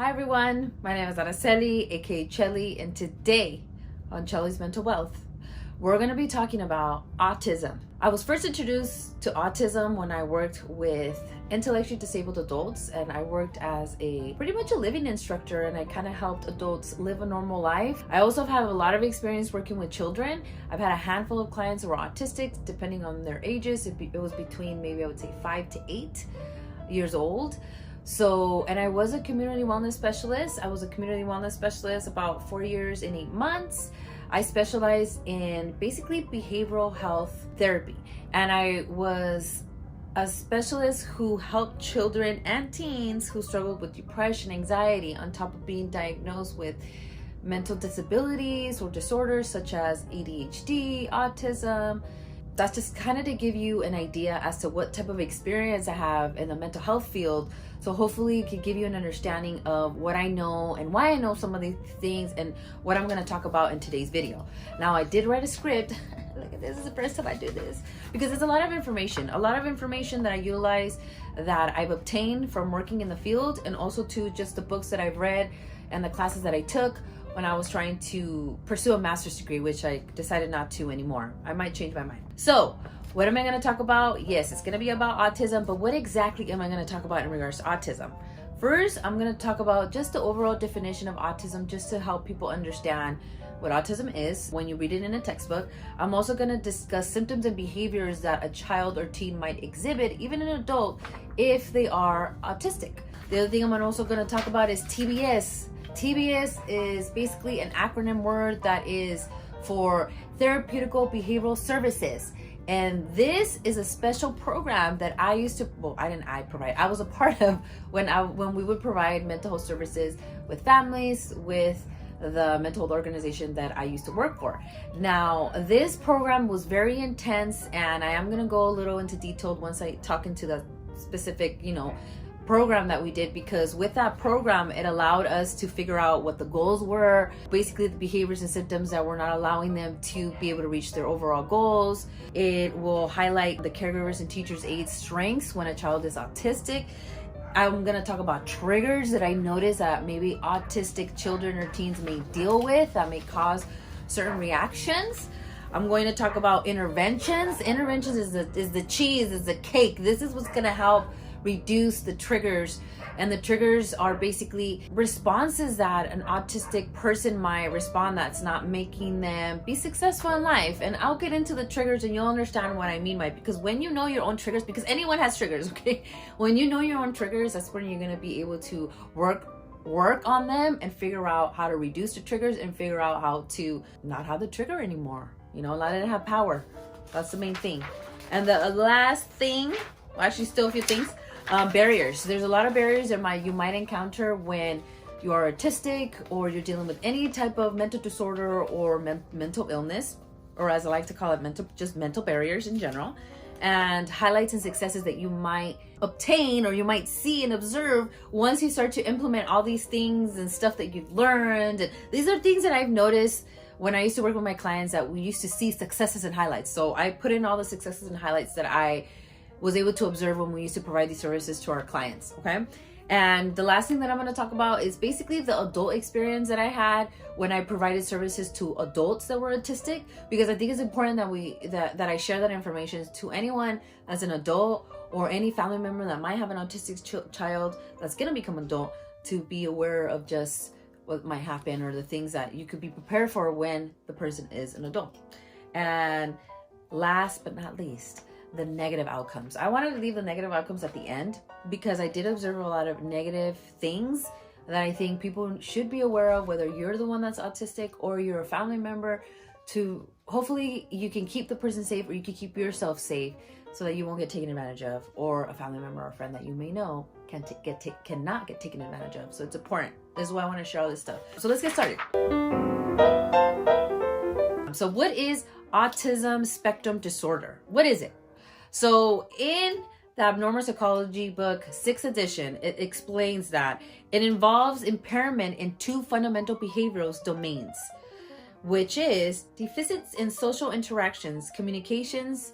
Hi everyone, my name is Araceli, aka Chelly, and today on Chelly's Mental Wealth, we're going to be talking about autism. I was first introduced to autism when I worked with intellectually disabled adults, and I worked as pretty much a living instructor, and I kind of helped adults live a normal life. I also have a lot of experience working with children. I've had a handful of clients who were autistic, depending on their ages. It was between maybe I would say 5 to 8 years old. So, and I was a community wellness specialist. I was a community wellness specialist about 4 years and 8 months. I specialized in basically behavioral health therapy. And I was a specialist who helped children and teens who struggled with depression, anxiety, on top of being diagnosed with mental disabilities or disorders such as ADHD, autism. That's just kind of to give you an idea as to what type of experience I have in the mental health field. So hopefully it can give you an understanding of what I know and why I know some of these things and what I'm going to talk about in today's video. Now, I did write a script. Look at this, is the first time I do this because it's a lot of information that I utilize that I've obtained from working in the field, and also to just the books that I've read and the classes that I took when I was trying to pursue a master's degree, which I decided not to anymore. I might change my mind. So what am I going to talk about? Yes, it's going to be about autism, but what exactly am I going to talk about in regards to autism? First, I'm going to talk about just the overall definition of autism, just to help people understand what autism is when you read it in a textbook. I'm also going to discuss symptoms and behaviors that a child or teen might exhibit, even an adult, if they are autistic. The other thing I'm also going to talk about is TBS. TBS is basically an acronym word that is for Therapeutical Behavioral Services. And this is a special program that I used to, I was a part of when we would provide mental health services with families, with the mental health organization that I used to work for. Now, this program was very intense, and I am going to go a little into detail once I talk into the specific, program that we did, because with that program it allowed us to figure out what the goals were, basically the behaviors and symptoms that were not allowing them to be able to reach their overall goals. It will highlight the caregivers and teachers' aid strengths when a child is autistic. I'm going to talk about triggers that I noticed that maybe autistic children or teens may deal with that may cause certain reactions. I'm going to talk about interventions. Interventions is the cheese, is the cake. This is what's going to help reduce the triggers, and the triggers are basically responses that an autistic person might respond that's not making them be successful in life. And I'll get into the triggers and you'll understand what I mean by, because when you know your own triggers, because anyone has triggers, okay? When you know your own triggers, that's when you're going to be able to work on them and figure out how to reduce the triggers and figure out how to not have the trigger anymore, let it have power. That's the main thing. And the last thing, well, actually still a few things, barriers. There's a lot of barriers that you might encounter when you are autistic or you're dealing with any type of mental disorder or mental illness, or as I like to call it, mental barriers in general, and highlights and successes that you might obtain or you might see and observe once you start to implement all these things and stuff that you've learned. And these are things that I've noticed when I used to work with my clients, that we used to see successes and highlights. So I put in all the successes and highlights that I was able to observe when we used to provide these services to our clients, okay? And the last thing that I'm going to talk about is basically the adult experience that I had when I provided services to adults that were autistic, because I think it's important that I share that information to anyone as an adult or any family member that might have an autistic child that's going to become adult, to be aware of just what might happen or the things that you could be prepared for when the person is an adult. And last but not least, the negative outcomes. I wanted to leave the negative outcomes at the end because I did observe a lot of negative things that I think people should be aware of, whether you're the one that's autistic or you're a family member, to hopefully you can keep the person safe, or you can keep yourself safe so that you won't get taken advantage of, or a family member or a friend that you may know cannot get taken advantage of. So it's important. This is why I want to share all this stuff. So let's get started. So what is Autism Spectrum Disorder? What is it? So in the Abnormal Psychology book, 6th edition, it explains that it involves impairment in 2 fundamental behavioral domains, which is deficits in social interactions, communications,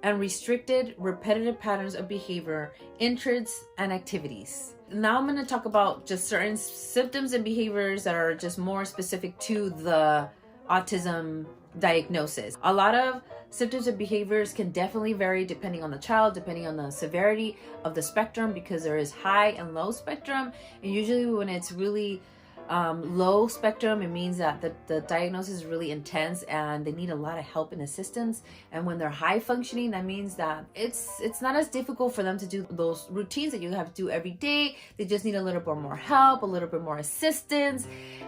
and restricted repetitive patterns of behavior, interests, and activities. Now I'm going to talk about just certain symptoms and behaviors that are just more specific to the autism diagnosis. A lot of symptoms and behaviors can definitely vary depending on the child, depending on the severity of the spectrum, because there is high and low spectrum. And usually when it's really low spectrum, it means that the diagnosis is really intense and they need a lot of help and assistance. And when they're high functioning, that means that it's not as difficult for them to do those routines that you have to do every day. They just need a little bit more help, a little bit more assistance,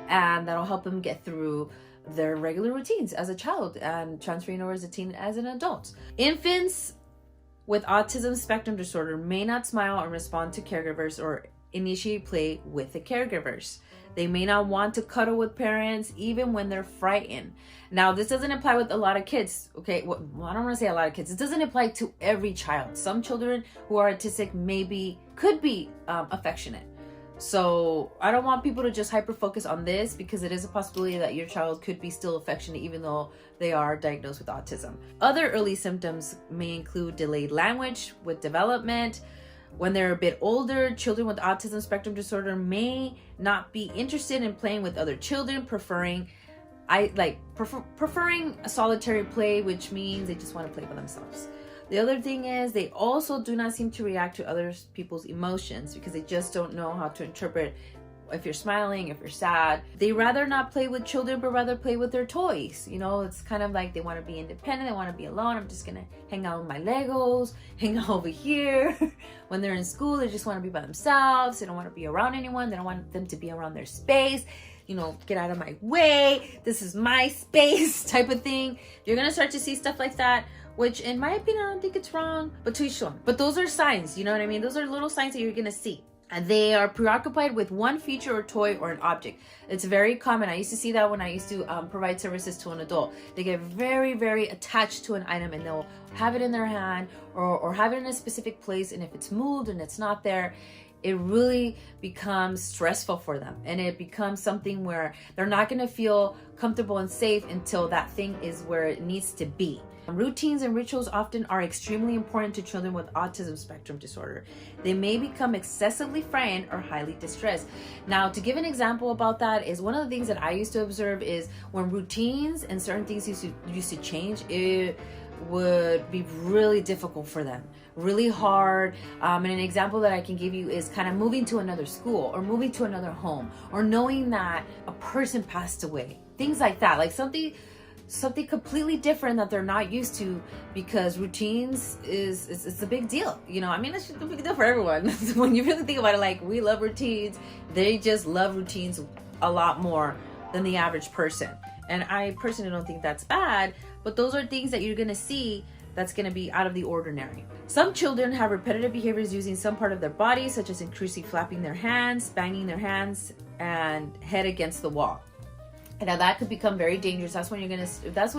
and that'll help them get through their regular routines as a child and transferring over as a teen as an adult. Infants with autism spectrum disorder may not smile or respond to caregivers or initiate play with the caregivers. They may not want to cuddle with parents even when they're frightened. Now, this doesn't apply with a lot of kids, okay? Well, I don't want to say a lot of kids. It doesn't apply to every child. Some children who are autistic could be affectionate. So I don't want people to just hyper focus on this, because it is a possibility that your child could be still affectionate even though they are diagnosed with autism. Other early symptoms may include delayed language with development. When they're a bit older, children with autism spectrum disorder may not be interested in playing with other children, preferring a solitary play, which means they just want to play by themselves. The other thing is they also do not seem to react to other people's emotions, because they just don't know how to interpret if you're smiling, if you're sad. They rather not play with children, but rather play with their toys. You know, it's kind of like they want to be independent, they want to be alone. I'm just gonna hang out with my Legos, hang out over here. When they're in school, they just want to be by themselves. They don't want to be around anyone. They don't want them to be around their space. You know, get out of my way. This is my space type of thing. You're gonna start to see stuff like that, which in my opinion, I don't think it's wrong, but to each one. But those are signs, you know what I mean? Those are little signs that you're gonna see. And they are preoccupied with one feature or toy or an object. It's very common. I used to see that when I used to provide services to an adult. They get very, very attached to an item, and they'll have it in their hand or have it in a specific place. And if it's moved and it's not there, it really becomes stressful for them. And it becomes something where they're not gonna feel comfortable and safe until that thing is where it needs to be. Routines and rituals often are extremely important to children with autism spectrum disorder. They may become excessively frightened or highly distressed. Now, to give an example about that, is one of the things that I used to observe is when routines and certain things used to change, it would be really difficult for them, really hard. And an example that I can give you is kind of moving to another school or moving to another home, or knowing that a person passed away, things like that, like something completely different that they're not used to, because routines is a big deal. You know, I mean, it's a big deal for everyone. When you really think about it, like, we love routines. They just love routines a lot more than the average person. And I personally don't think that's bad, but those are things that you're going to see that's going to be out of the ordinary. Some children have repetitive behaviors using some part of their body, such as increasingly flapping their hands, banging their hands, and head against the wall. And now that could become very dangerous. That's when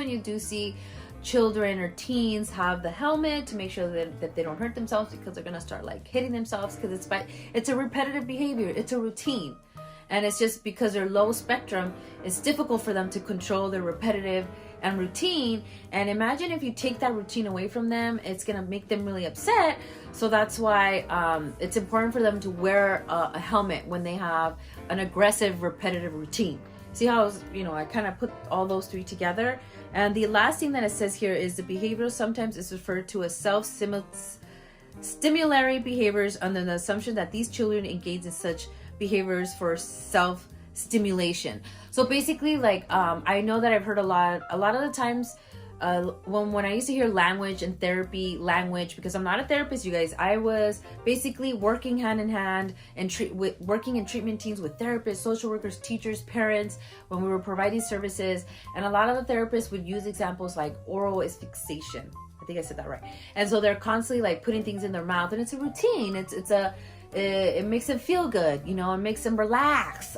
you do see children or teens have the helmet to make sure that they don't hurt themselves, because they're going to start like hitting themselves, because it's a repetitive behavior. It's a routine. And it's just because they're low spectrum, it's difficult for them to control their repetitive and routine. And imagine if you take that routine away from them, it's going to make them really upset. So that's why it's important for them to wear a helmet when they have an aggressive repetitive routine. See how I kind of put all those three together. And the last thing that it says here is the behavior sometimes is referred to as self-stimulatory behaviors, under the assumption that these children engage in such behaviors for self-stimulation. So basically, like, I know that I've heard a lot of the times when I used to hear language and therapy language, because I'm not a therapist, you guys, I was basically working hand in hand and working in treatment teams with therapists, social workers, teachers, parents, when we were providing services. And a lot of the therapists would use examples like oral asphyxiation. I think I said that right. And so they're constantly like putting things in their mouth, and it's a routine. It makes them feel good, it makes them relax,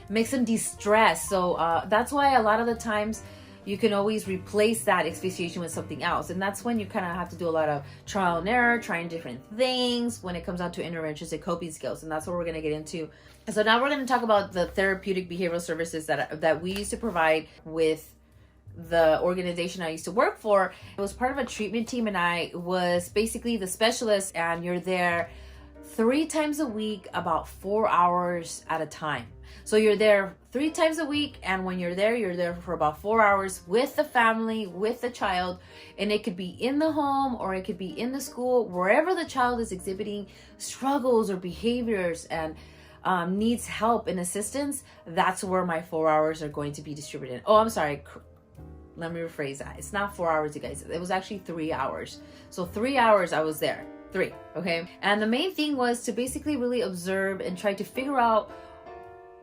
makes them de-stress. So that's why a lot of the times you can always replace that asphyxiation with something else. And that's when you kind of have to do a lot of trial and error, trying different things when it comes down to interventions and coping skills. And that's what we're going to get into. So now we're going to talk about the therapeutic behavioral services that we used to provide with the organization I used to work for, it was part of a treatment team, and I was basically the specialist, and you're there 3 times a week, about 4 hours at a time. So you're there 3 times a week, and when you're there for about 4 hours with the family, with the child, and it could be in the home or it could be in the school, wherever the child is exhibiting struggles or behaviors and needs help and assistance. That's where my 4 hours are going to be distributed. Oh, I'm sorry. Let me rephrase that. It's not 4 hours, you guys. It was actually 3 hours. So 3 hours I was there. 3, okay? And the main thing was to basically really observe and try to figure out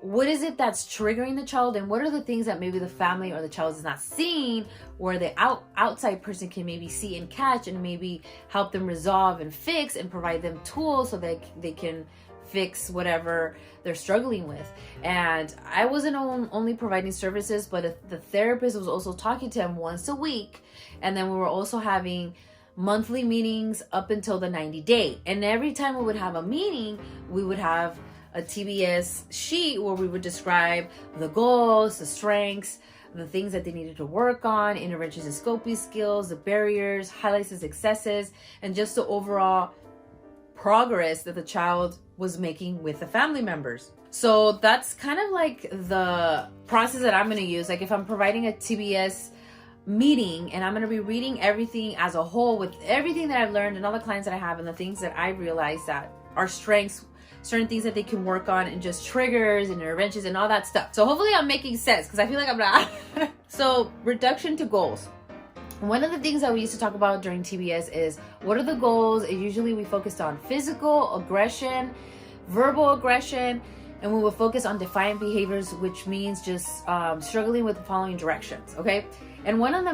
what is it that's triggering the child, and what are the things that maybe the family or the child is not seeing, where the outside person can maybe see and catch and maybe help them resolve and fix and provide them tools so that they can fix whatever they're struggling with. And I wasn't only providing services, but the therapist was also talking to him once a week. And then we were also having monthly meetings up until the 90-day. And every time we would have a meeting, we would have a TBS sheet where we would describe the goals, the strengths, the things that they needed to work on, interventions and scoping skills, the barriers, highlights and successes, and just the overall progress that the child was making with the family members. So that's kind of like the process that I'm going to use. Like if I'm providing a TBS meeting and I'm going to be reading everything as a whole with everything that I've learned and all the clients that I have and the things that I realize that are strengths, certain things that they can work on, and just triggers and interventions and all that stuff. So hopefully I'm making sense, because I feel like I'm not. So reduction to goals. One of the things that we used to talk about during TBS is what are the goals? And usually we focused on physical aggression, verbal aggression, and we would focus on defiant behaviors, which means just struggling with the following directions. Okay. And one of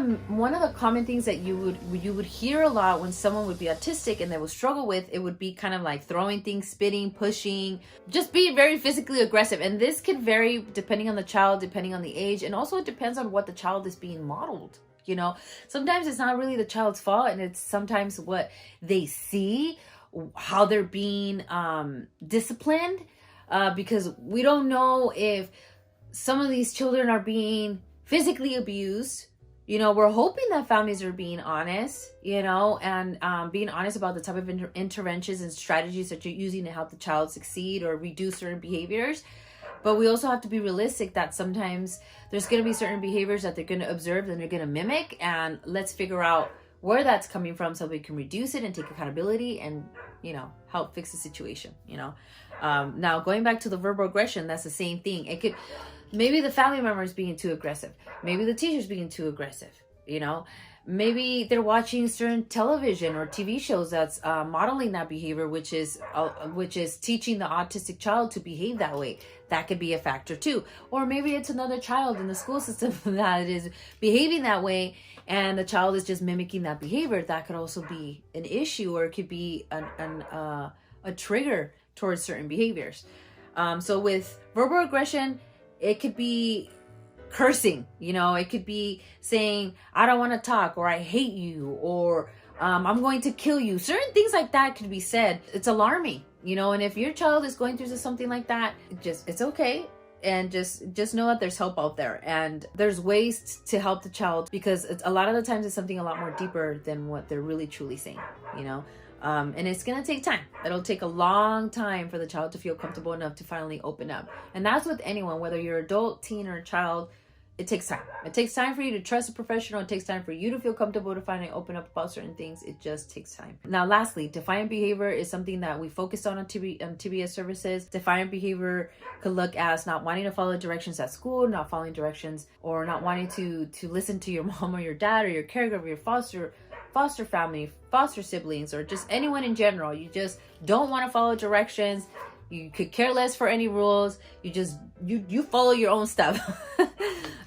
the common things that you would hear a lot when someone would be autistic and they would struggle with, it would be kind of like throwing things, spitting, pushing, just being very physically aggressive. And this could vary depending on the child, depending on the age, and also it depends on what the child is being modeled. You know, sometimes it's not really the child's fault, and it's sometimes what they see, how they're being disciplined, because we don't know if some of these children are being physically abused. You know, we're hoping that families are being honest, you know, and being honest about the type of interventions and strategies that you're using to help the child succeed or reduce certain behaviors. But we also have to be realistic that sometimes there's going to be certain behaviors that they're going to observe and they're going to mimic. And let's figure out where that's coming from so we can reduce it and take accountability and, you know, help fix the situation, you know. Now, going back to the verbal aggression, that's the same thing. It could... Maybe the family member is being too aggressive. Maybe the teacher's being too aggressive, you know. Maybe they're watching certain television or TV shows that's modeling that behavior, which is teaching the autistic child to behave that way. That could be a factor too. Or maybe it's another child in the school system that is behaving that way, and the child is just mimicking that behavior. That could also be an issue, or it could be a trigger towards certain behaviors. So with verbal aggression, it could be cursing, you know, it could be saying, I don't want to talk, or I hate you, or I'm going to kill you. Certain things like that could be said. It's alarming, you know, and if your child is going through something like that, it's okay. And just know that there's help out there, and there's ways to help the child, because a lot of the times it's something a lot more deeper than what they're really truly saying, you know. And it's going to take time. It'll take a long time for the child to feel comfortable enough to finally open up. And that's with anyone, whether you're adult, teen, or a child. It takes time. It takes time for you to trust a professional. It takes time for you to feel comfortable to finally open up about certain things. It just takes time. Now, lastly, defiant behavior is something that we focused on TBS services. Defiant behavior could look as not wanting to follow directions at school, not following directions, or not wanting to listen to your mom or your dad or your caregiver, your foster family, foster siblings, or just anyone in general. You just don't want to follow directions. You could care less for any rules. You follow your own stuff.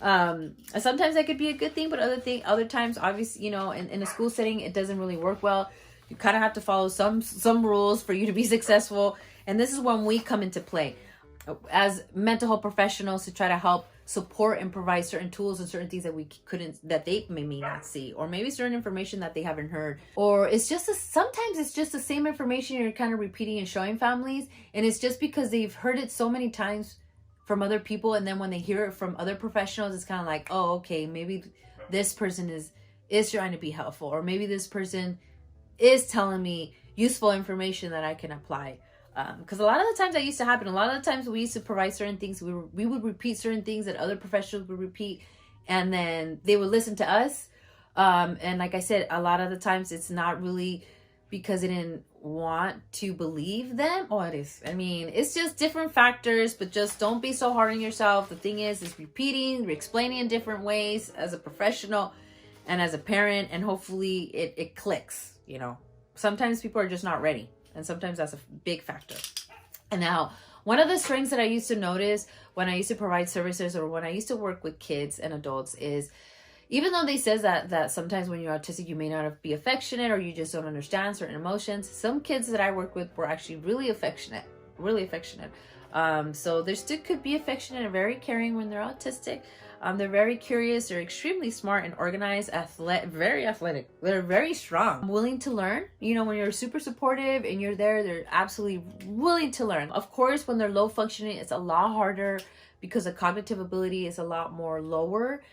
Sometimes that could be a good thing, but other times, obviously, you know, in a school setting, it doesn't really work well. You kind of have to follow some rules for you to be successful. And this is when we come into play as mental health professionals to try to help support and provide certain tools and certain things that they may not see, or maybe certain information that they haven't heard, or sometimes it's just the same information you're kind of repeating and showing families, and it's just because they've heard it so many times from other people, and then when they hear it from other professionals, it's kind of like, oh, okay, maybe this person is trying to be helpful, or maybe this person is telling me useful information that I can apply. Because a lot of the times that used to happen, a lot of the times we used to provide certain things, we would repeat certain things that other professionals would repeat, and then they would listen to us. And like I said, a lot of the times it's not really because they didn't want to believe them. Oh, it is. I mean, it's just different factors, but just don't be so hard on yourself. The thing is repeating, explaining in different ways as a professional and as a parent, and hopefully it clicks, you know. Sometimes people are just not ready, and sometimes that's a big factor. And now, one of the strengths that I used to notice when I used to provide services or when I used to work with kids and adults is, even though they says that sometimes when you're autistic, you may not be affectionate or you just don't understand certain emotions, some kids that I work with were actually really affectionate, really affectionate. So there still could be affectionate and very caring when they're autistic. They're very curious, they're extremely smart and organized, very athletic. They're very strong, willing to learn. You know, when you're super supportive and you're there, they're absolutely willing to learn. Of course, when they're low functioning, it's a lot harder because the cognitive ability is a lot more lower.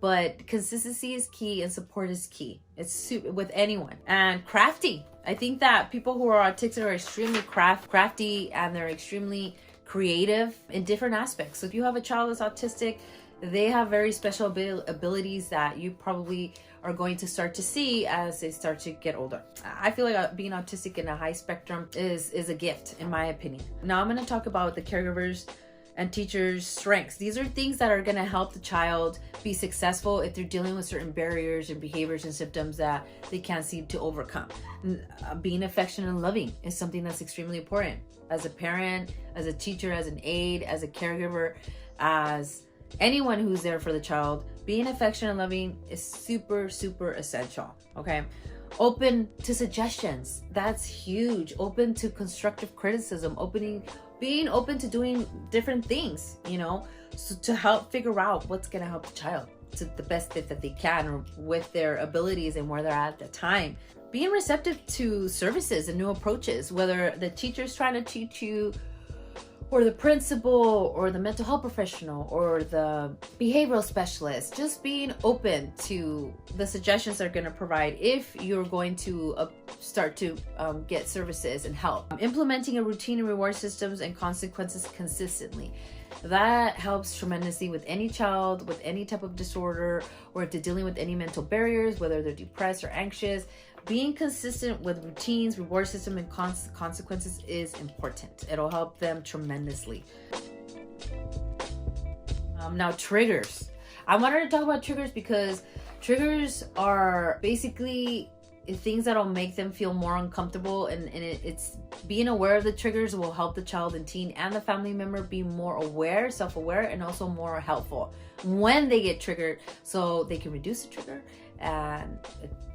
But consistency is key and support is key. It's with anyone. And crafty. I think that people who are autistic are extremely crafty, and they're extremely creative in different aspects. So if you have a child that's autistic, they have very special abilities that you probably are going to start to see as they start to get older. I feel like being autistic in a high spectrum is a gift, in my opinion. Now I'm going to talk about the caregivers and teachers' strengths. These are things that are going to help the child be successful if they're dealing with certain barriers and behaviors and symptoms that they can't seem to overcome. Being affectionate and loving is something that's extremely important. As a parent, as a teacher, as an aide, as a caregiver, as anyone who's there for the child, being affectionate and loving is super, super essential. Okay. Open to suggestions. That's huge. Open to constructive criticism. Being open to doing different things, you know, so to help figure out what's going to help the child to the best fit that they can, or with their abilities and where they're at the time. Being receptive to services and new approaches, whether the teacher's trying to teach you, or the principal, or the mental health professional, or the behavioral specialist. Just being open to the suggestions they're going to provide if you're going to start to get services and help. Implementing a routine and reward systems and consequences consistently. That helps tremendously with any child with any type of disorder, or if they're dealing with any mental barriers, whether they're depressed or anxious. Being consistent with routines, reward system, and consequences is important. It'll help them tremendously. Now, triggers. I wanted to talk about triggers because triggers are basically things that'll make them feel more uncomfortable, and it's being aware of the triggers will help the child and teen and the family member be more aware, self-aware, and also more helpful when they get triggered, so they can reduce the trigger and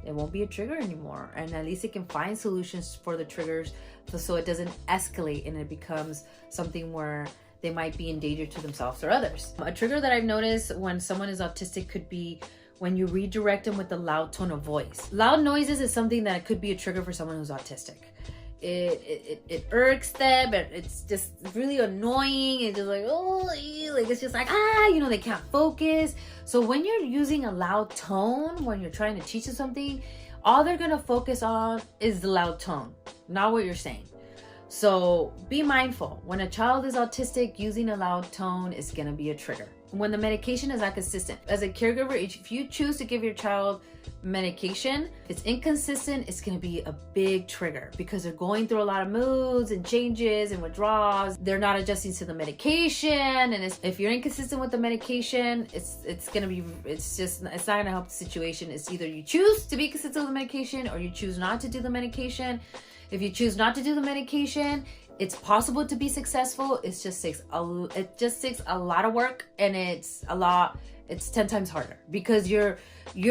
it won't be a trigger anymore, and at least it can find solutions for the triggers so it doesn't escalate and it becomes something where they might be in danger to themselves or others. A trigger that I've noticed when someone is autistic could be when you redirect them with a loud tone of voice. Loud noises is something that could be a trigger for someone who's autistic. It irks them, and it's just really annoying, and just like, oh, like it's just like, you know, they can't focus. So when you're using a loud tone, when you're trying to teach them something, all they're gonna focus on is the loud tone, not what you're saying. So be mindful. When a child is autistic, using a loud tone is gonna be a trigger. When the medication is not consistent. As a caregiver, if you choose to give your child medication, if it's inconsistent, it's going to be a big trigger because they're going through a lot of moods and changes and withdrawals. They're not adjusting to the medication, and if you're inconsistent with the medication, it's not going to help the situation. It's either you choose to be consistent with the medication or you choose not to do the medication. If you choose not to do the medication, it's possible to be successful. It just takes a lot of work, and it's 10 times harder because you're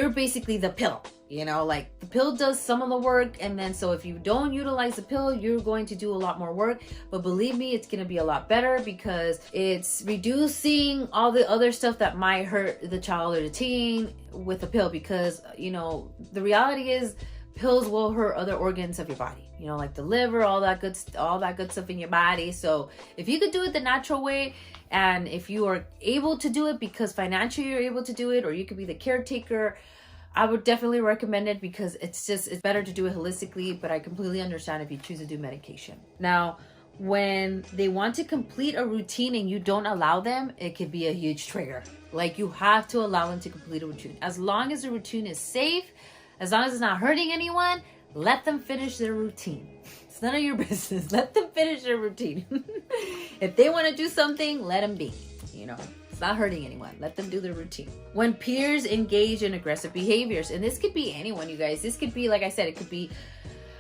basically the pill, you know, like the pill does some of the work, and then so if you don't utilize the pill, you're going to do a lot more work. But believe me, it's going to be a lot better because it's reducing all the other stuff that might hurt the child or the teen with the pill, because, you know, the reality is pills will hurt other organs of your body, you know, like the liver, all that good stuff in your body. So if you could do it the natural way, and if you are able to do it because financially you're able to do it, or you could be the caretaker, I would definitely recommend it, because it's better to do it holistically. But I completely understand if you choose to do medication. Now, when they want to complete a routine and you don't allow them, it could be a huge trigger. Like, you have to allow them to complete a routine. As long as the routine is safe, as long as it's not hurting anyone, let them finish their routine. It's none of your business. Let them finish their routine. If they want to do something, let them be. You know, it's not hurting anyone. Let them do their routine. When peers engage in aggressive behaviors, and this could be anyone, you guys. This could be, like I said, it could be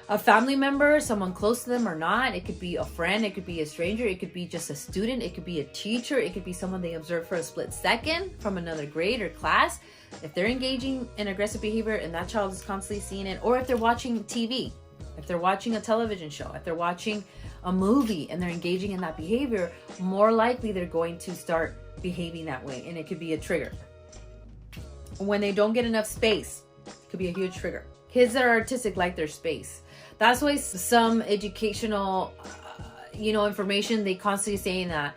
a family member, someone close to them or not. It could be a friend. It could be a stranger. It could be just a student. It could be a teacher. It could be someone they observed for a split second from another grade or class. If they're engaging in aggressive behavior and that child is constantly seeing it, or if they're watching TV, if they're watching a television show, if they're watching a movie and they're engaging in that behavior, more likely they're going to start behaving that way, and it could be a trigger. When they don't get enough space, it could be a huge trigger. Kids that are autistic like their space. That's why some educational, information, they constantly saying that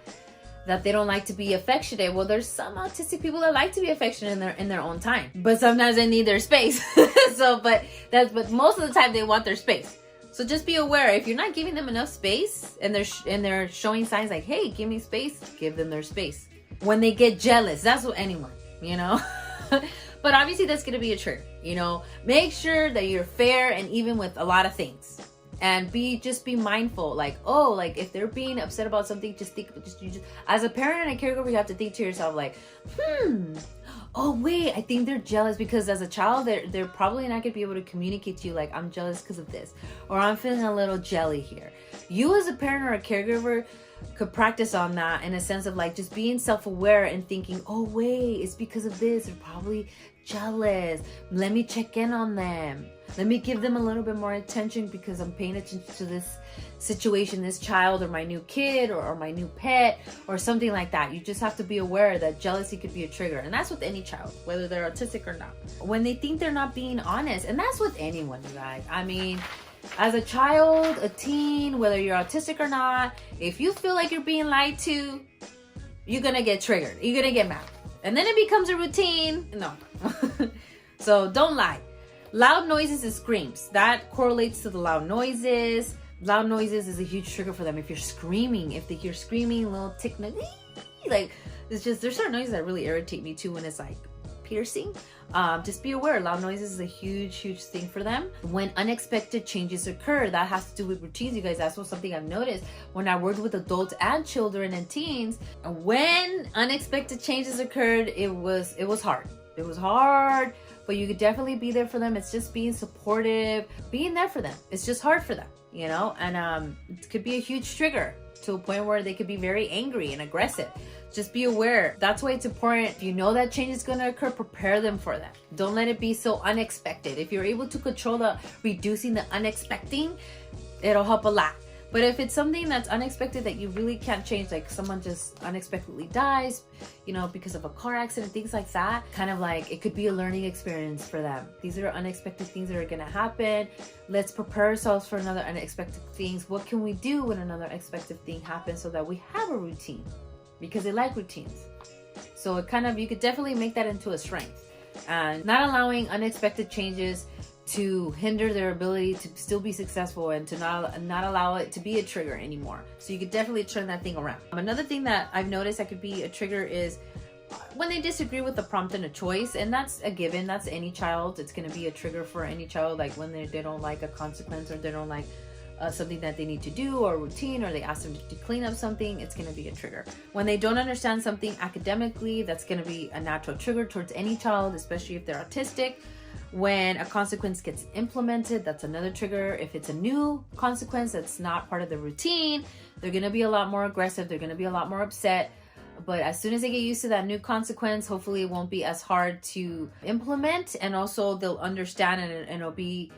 they don't like to be affectionate. Well, there's some autistic people that like to be affectionate in their own time, but sometimes they need their space. But most of the time they want their space. So just be aware, if you're not giving them enough space and they're showing signs like, hey, give me space, give them their space. When they get jealous, that's what anyone, But obviously that's going to be a trigger, Make sure that you're fair and even with a lot of things. And just be mindful, like if they're being upset about something, just as a parent and a caregiver, you have to think to yourself like, oh wait, I think they're jealous because as a child, they're probably not going to be able to communicate to you like, I'm jealous because of this, or I'm feeling a little jelly here. You as a parent or a caregiver could practice on that in a sense of like just being self-aware and thinking, oh wait, it's because of this, they're probably jealous. Let me check in on them. Let me give them a little bit more attention because I'm paying attention to this situation, this child, or my new kid, or my new pet, or something like that. You just have to be aware that jealousy could be a trigger. And that's with any child, whether they're autistic or not. When they think they're not being honest, and that's with anyone, you guys. I mean, as a child, a teen, whether you're autistic or not, if you feel like you're being lied to, you're going to get triggered. You're going to get mad. And then it becomes a routine. No. So don't lie. Loud noises and screams. That correlates to the loud noises. Loud noises is a huge trigger for them. If you're screaming, if they hear screaming, little tick, like, it's just, there's certain noises that really irritate me too when it's like piercing. Just be aware, loud noises is a huge thing for them. When unexpected changes occur, that has to do with routines, you guys. That's something I've noticed when I worked with adults and children and teens. When unexpected changes occurred, it was hard. It was hard, but you could definitely be there for them. It's just being supportive, being there for them. It's just hard for them, and it could be a huge trigger to a point where they could be very angry and aggressive. Just be aware. That's why it's important. If you know that change is going to occur, prepare them for that. Don't let it be so unexpected. If you're able to control reducing the unexpected, it'll help a lot. But if it's something that's unexpected that you really can't change, like someone just unexpectedly dies, because of a car accident, things like that, kind of like it could be a learning experience for them. These are unexpected things that are going to happen. Let's prepare ourselves for another unexpected things. What can we do when another unexpected thing happens so that we have a routine? Because they like routines. So you could definitely make that into a strength. And not allowing unexpected changes to hinder their ability to still be successful, and to not allow it to be a trigger anymore. So you could definitely turn that thing around. Another thing that I've noticed that could be a trigger is when they disagree with the prompt and a choice, and that's a given. That's any child. It's going to be a trigger for any child. Like when they don't like a consequence, or they don't like something that they need to do, or a routine, or they ask them to clean up something, it's going to be a trigger. When they don't understand something academically, that's going to be a natural trigger towards any child, especially if they're autistic. When a consequence gets implemented, that's another trigger. If it's a new consequence that's not part of the routine, they're going to be a lot more aggressive. They're going to be a lot more upset. But as soon as they get used to that new consequence, hopefully it won't be as hard to implement. And also they'll understand, and it'll be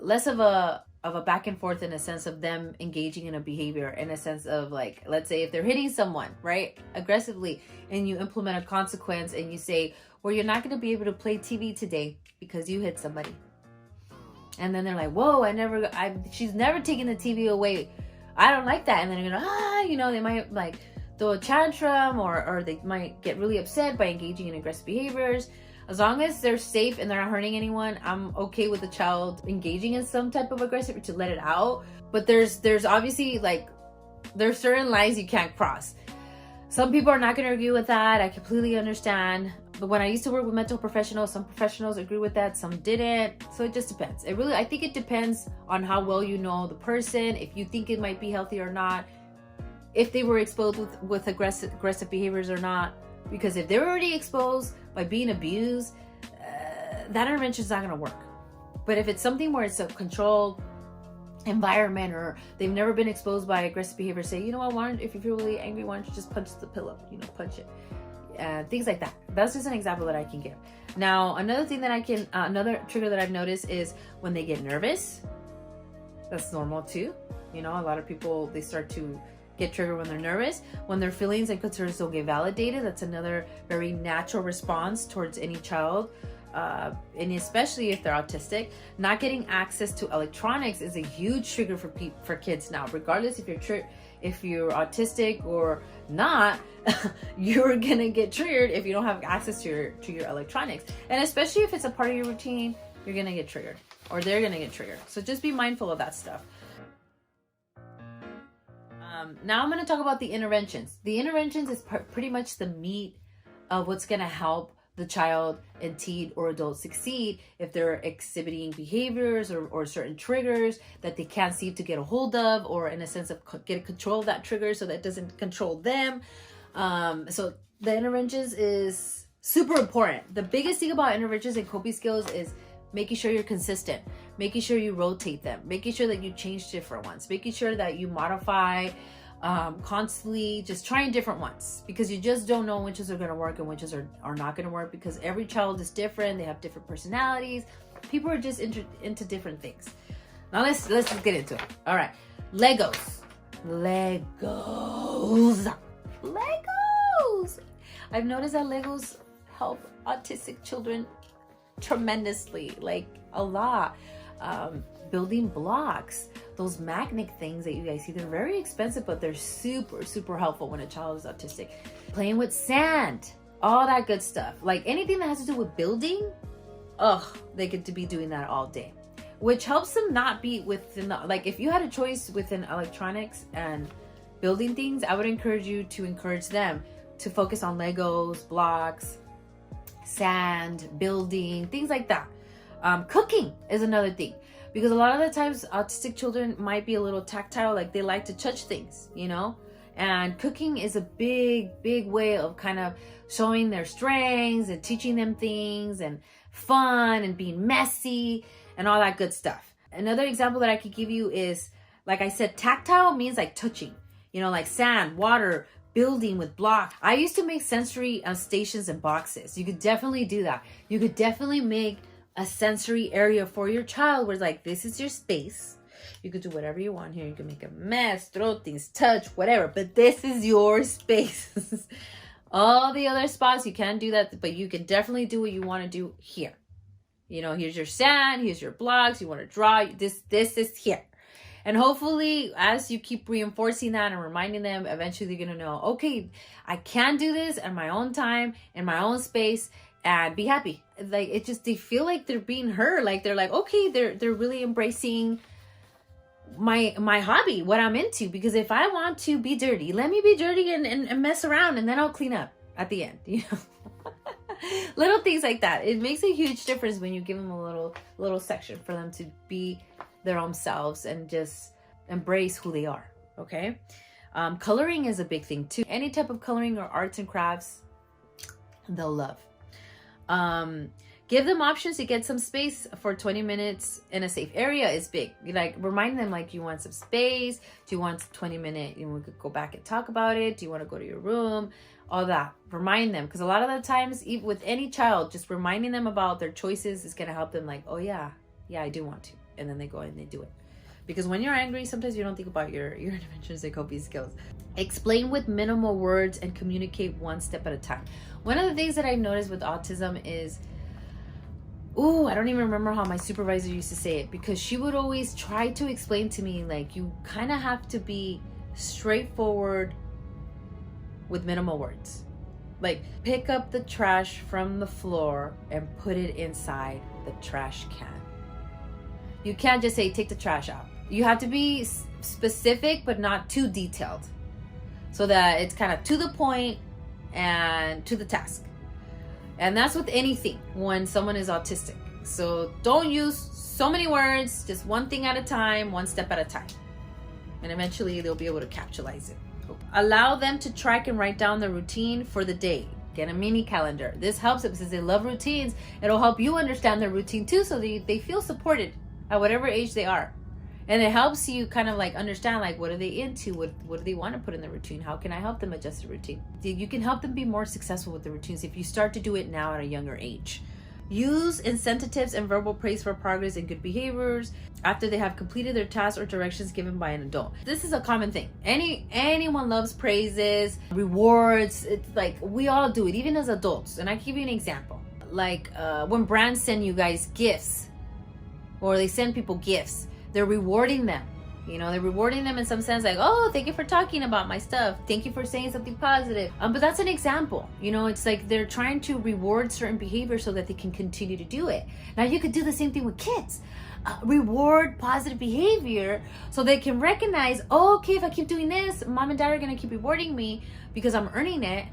less of a back and forth, in a sense of them engaging in a behavior, in a sense of like, let's say if they're hitting someone, right, aggressively, and you implement a consequence and you say, well, you're not going to be able to play TV today because you hit somebody. And then they're like, whoa, she's never taken the TV away. I don't like that. And then they're gonna, they might like throw a tantrum, or they might get really upset by engaging in aggressive behaviors. As long as they're safe and they're not hurting anyone, I'm okay with the child engaging in some type of aggressive to let it out. But there's obviously there's certain lines you can't cross. Some people are not going to agree with that. I completely understand. But when I used to work with mental professionals, some professionals agree with that, some didn't. So it just depends. I think it depends on how well you know the person, if you think it might be healthy or not, if they were exposed with aggressive behaviors or not. Because if they're already exposed by being abused, that intervention is not going to work. But if it's something where it's a controlled environment, or they've never been exposed by aggressive behavior, say, you know what, if you feel really angry, why don't you just punch the pillow, punch it, things like that. That's just an example that I can give. Now, another thing that another trigger that I've noticed is when they get nervous. That's normal too. A lot of people, they start to get triggered when they're nervous, when their feelings and concerns don't get validated. That's another very natural response towards any child, and especially if they're autistic. Not getting access to electronics is a huge trigger for kids now. Regardless if you're autistic or not, you're gonna get triggered if you don't have access to your electronics. And especially if it's a part of your routine, you're gonna get triggered, or they're gonna get triggered. So just be mindful of that stuff. Now I'm going to talk about the interventions. The interventions is pretty much the meat of what's going to help the child and teen or adult succeed if they're exhibiting behaviors or certain triggers that they can't seem to get a hold of, or in a sense of get control of that trigger so that it doesn't control them. So the interventions is super important. The biggest thing about interventions and coping skills is making sure you're consistent, making sure you rotate them, making sure that you change different ones, making sure that you modify constantly, just trying different ones, because you just don't know which are going to work and which are not going to work, because every child is different. They have different personalities. People are just into different things. Now let's get into it. All right. Legos. I've noticed that Legos help autistic children tremendously, like a lot. Building blocks, those magnet things that you guys see, they're very expensive, but they're super, super helpful when a child is autistic. Playing with sand, all that good stuff. Like anything that has to do with building, they get to be doing that all day, which helps them not be within like if you had a choice within electronics and building things, I would encourage them to focus on Legos, blocks, sand, building, things like that. Cooking is another thing, because a lot of the times autistic children might be a little tactile, like they like to touch things, and cooking is a big way of kind of showing their strengths and teaching them things and fun and being messy and all that good stuff. Another example that I could give you is, like I said, tactile means like touching, like sand, water, building with blocks. I used to make sensory stations and boxes. You could definitely do that. You could definitely make a sensory area for your child where it's like, this is your space. You could do whatever you want here. You can make a mess, throw things, touch, whatever, but this is your space. All the other spots, you can't do that, but you can definitely do what you want to do here. Here's your sand, here's your blocks, you want to draw, this is here. And hopefully, as you keep reinforcing that and reminding them, eventually they're going to know, okay, I can do this at my own time, in my own space, and be happy. Like, they feel like they're being heard. Like, they're like, okay, they're really embracing my hobby, what I'm into. Because if I want to be dirty, let me be dirty and mess around, and then I'll clean up at the end, Little things like that. It makes a huge difference when you give them a little section for them to be their own selves and just embrace who they are. Okay. Coloring is a big thing too. Any type of coloring or arts and crafts, they'll love. Give them options to get some space for 20 minutes in a safe area is big. Like, remind them, like, you want some space? Do you want 20 minutes? We could go back and talk about it. Do you want to go to your room? All that. Remind them, because a lot of the times, even with any child, just reminding them about their choices is going to help them, like, oh yeah, I do want to. And then they go and they do it. Because when you're angry, sometimes you don't think about your interventions and coping skills. Explain with minimal words and communicate one step at a time. One of the things that I've noticed with autism is Ooh, I don't even remember how my supervisor used to say it, because she would always try to explain to me, like, you kind of have to be straightforward with minimal words. Like, pick up the trash from the floor and put it inside the trash can. You can't just say, take the trash out. You have to be specific, but not too detailed, so that it's kind of to the point and to the task. And that's with anything when someone is autistic. So don't use so many words, just one thing at a time, one step at a time. And eventually they'll be able to capitalize it. Allow them to track and write down the routine for the day. Get a mini calendar. This helps them, since they love routines. It'll help you understand their routine too, so they feel supported at whatever age they are. And it helps you kind of like understand, like, what are they into? What do they want to put in the routine? How can I help them adjust the routine? You can help them be more successful with the routines if you start to do it now at a younger age. Use incentives and verbal praise for progress and good behaviors after they have completed their tasks or directions given by an adult. This is a common thing. Anyone loves praises, rewards. It's like we all do it, even as adults. And I give you an example. Like when brands send you guys gifts, or they send people gifts, they're rewarding them. You know, they're rewarding them in some sense, like, oh, thank you for talking about my stuff. Thank you for saying something positive. But that's an example. You know, it's like they're trying to reward certain behavior so that they can continue to do it. Now, you could do the same thing with kids. Reward positive behavior so they can recognize, oh, okay, if I keep doing this, mom and dad are going to keep rewarding me because I'm earning it,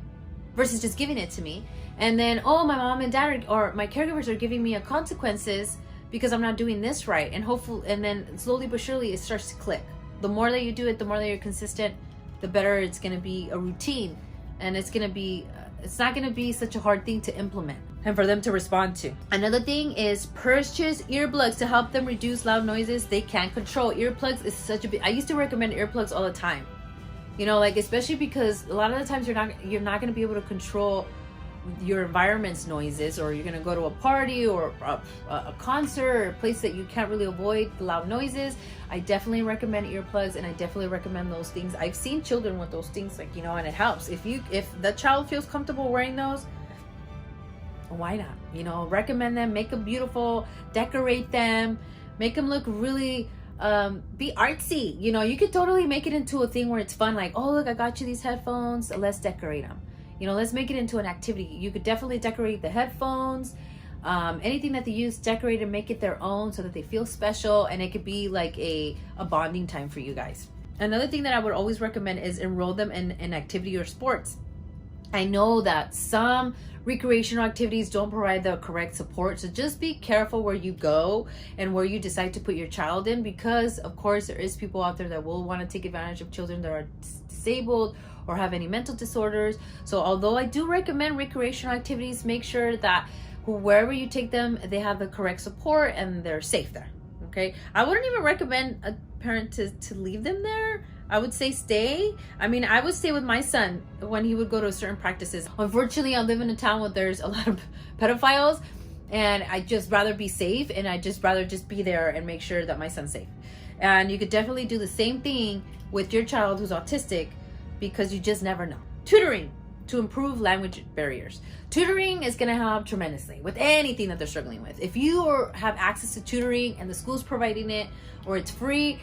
versus just giving it to me. And then, oh, my mom and dad or my caregivers are giving me consequences because I'm not doing this right. And then slowly but surely it starts to click. The more that you do it, the more that you're consistent, the better it's going to be a routine. And it's not going to be such a hard thing to implement and for them to respond to. Another thing is purchase earplugs to help them reduce loud noises they can't control. Earplugs is such a big, I used to recommend earplugs all the time. You know, like, especially because a lot of the times you're not going to be able to control your environment's noises, or you're going to go to a party or a concert or a place that you can't really avoid the loud noises. I definitely recommend earplugs, and I definitely recommend those things. I've seen children with those things, like, you know, and it helps. If the child feels comfortable wearing those, why not? You know, recommend them, make them beautiful, decorate them, make them look really be artsy. You know, you could totally make it into a thing where it's fun, like, oh, look, I got you these headphones, let's decorate them. You know, let's make it into an activity. You could definitely decorate the headphones, anything that they use, decorate and make it their own so that they feel special, and it could be like a bonding time for you guys. Another thing that I would always recommend is enroll them in activity or sports. I know that some recreational activities don't provide the correct support, so just be careful where you go and where you decide to put your child in, because of course there is people out there that will want to take advantage of children that are disabled or have any mental disorders. So although I do recommend recreational activities, make sure that wherever you take them, they have the correct support and they're safe there. Okay, I wouldn't even recommend a parent to leave them there. I would say stay. I mean, I would stay with my son when he would go to certain practices. Unfortunately, I live in a town where there's a lot of pedophiles, and I just rather be safe, and I just rather just be there and make sure that my son's safe. And you could definitely do the same thing with your child who's autistic, because you just never know. Tutoring to improve language barriers. Tutoring is going to help tremendously with anything that they're struggling with. If you have access to tutoring and the school's providing it, or it's free,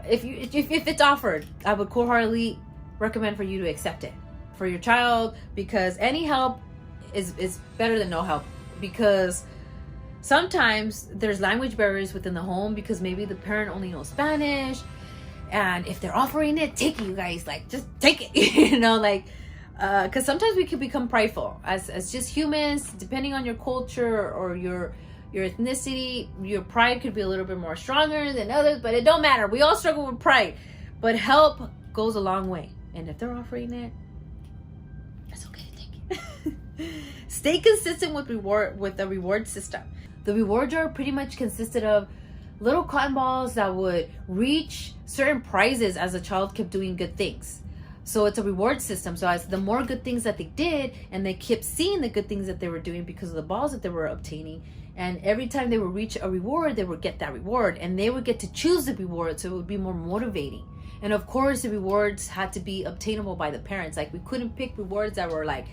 if it's offered, I would wholeheartedly recommend for you to accept it for your child, because any help is better than no help. Because sometimes there's language barriers within the home, because maybe the parent only knows Spanish. And if they're offering it, take it, you guys. Like, just take it, you know, like, because sometimes we can become prideful as just humans, depending on your culture or your ethnicity. Your pride could be a little bit more stronger than others, but it don't matter. We all struggle with pride, but help goes a long way. And if they're offering it, it's okay to take it. Stay consistent with the reward system. The rewards are pretty much consisted of little cotton balls that would reach certain prizes as a child kept doing good things. So it's a reward system. So as the more good things that they did, and they kept seeing the good things that they were doing because of the balls that they were obtaining, and every time they would reach a reward, they would get that reward, and they would get to choose the reward, so it would be more motivating. And of course, the rewards had to be obtainable by the parents. Like, we couldn't pick rewards that were like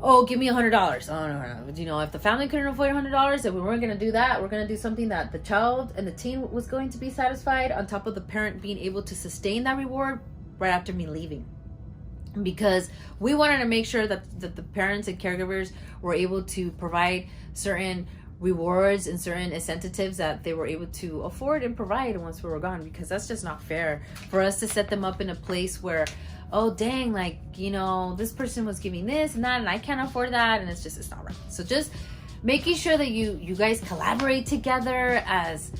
oh, give me $100. Oh, no. You know, if the family couldn't afford $100, if we weren't going to do that, we're going to do something that the child and the teen was going to be satisfied, on top of the parent being able to sustain that reward right after me leaving. Because we wanted to make sure that the parents and caregivers were able to provide certain rewards and certain incentives that they were able to afford and provide once we were gone, because that's just not fair for us to set them up in a place where, oh dang, like, you know, this person was giving this and that and I can't afford that, and it's not right. So just making sure that you guys collaborate together as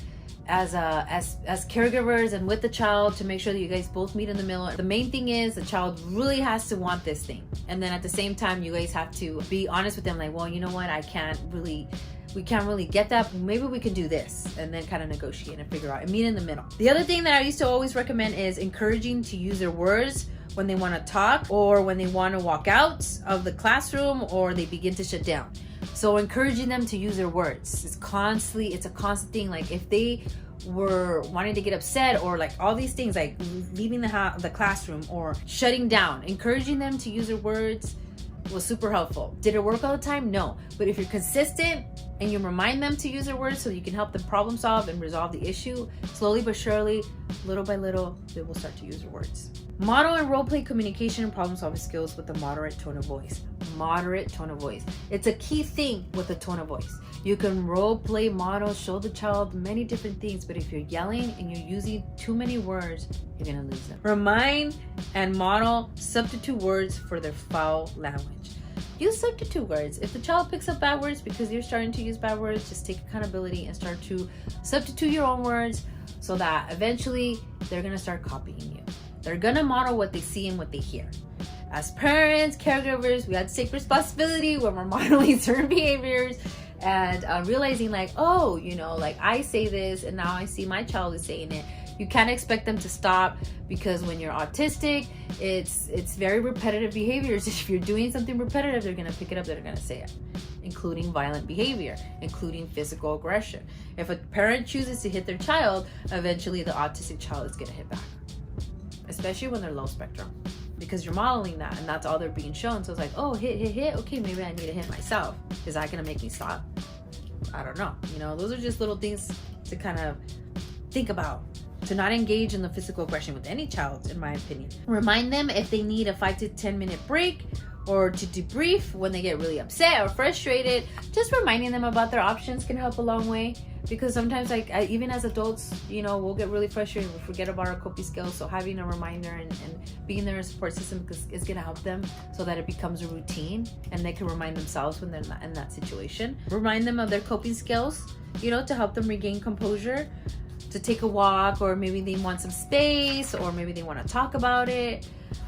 caregivers and with the child to make sure that you guys both meet in the middle. The main thing is the child really has to want this thing, and then at the same time you guys have to be honest with them, like, well, you know what, we can't really get that, maybe we can do this, and then kind of negotiate and figure out and meet in the middle. The other thing that I used to always recommend is encouraging to use their words when they want to talk, or when they want to walk out of the classroom, or they begin to shut down. So encouraging them to use their words. It's a constant thing. Like if they were wanting to get upset, or like all these things, like leaving the classroom or shutting down, encouraging them to use their words was super helpful. Did it work all the time? No. But if you're consistent and you remind them to use their words so you can help them problem solve and resolve the issue, slowly but surely, little by little, they will start to use their words. Model and role play communication and problem solving skills with a moderate tone of voice. Moderate tone of voice. It's a key thing with the tone of voice. You can role play, model, show the child many different things, but if you're yelling and you're using too many words, you're gonna lose them. Remind and model substitute words for their foul language. Use substitute words. If the child picks up bad words because you're starting to use bad words, just take accountability and start to substitute your own words, so that eventually they're gonna start copying you. They're gonna model what they see and what they hear. As parents, caregivers, we have to take responsibility when we're modeling certain behaviors, and realizing like, oh, you know, like I say this and now I see my child is saying it. You can't expect them to stop, because when you're autistic, it's very repetitive behaviors. If you're doing something repetitive, they're gonna pick it up, they're gonna say it, including violent behavior, including physical aggression. If a parent chooses to hit their child, eventually the autistic child is gonna hit back, especially when they're low spectrum, because you're modeling that and that's all they're being shown. So it's like, oh, hit, okay, maybe I need to hit myself. Is that gonna make me stop? I don't know. You know, those are just little things to kind of think about, to not engage in the physical aggression with any child, in my opinion. Remind them if they need a 5 to 10 minute break, or to debrief when they get really upset or frustrated. Just reminding them about their options can help a long way, because sometimes, like, even as adults, you know, we'll get really frustrated, we forget about our coping skills. So having a reminder and being there as a support system is going to help them, so that it becomes a routine and they can remind themselves when they're not in that situation. Remind them of their coping skills, you know, to help them regain composure, to take a walk, or maybe they want some space, or maybe they want to talk about it.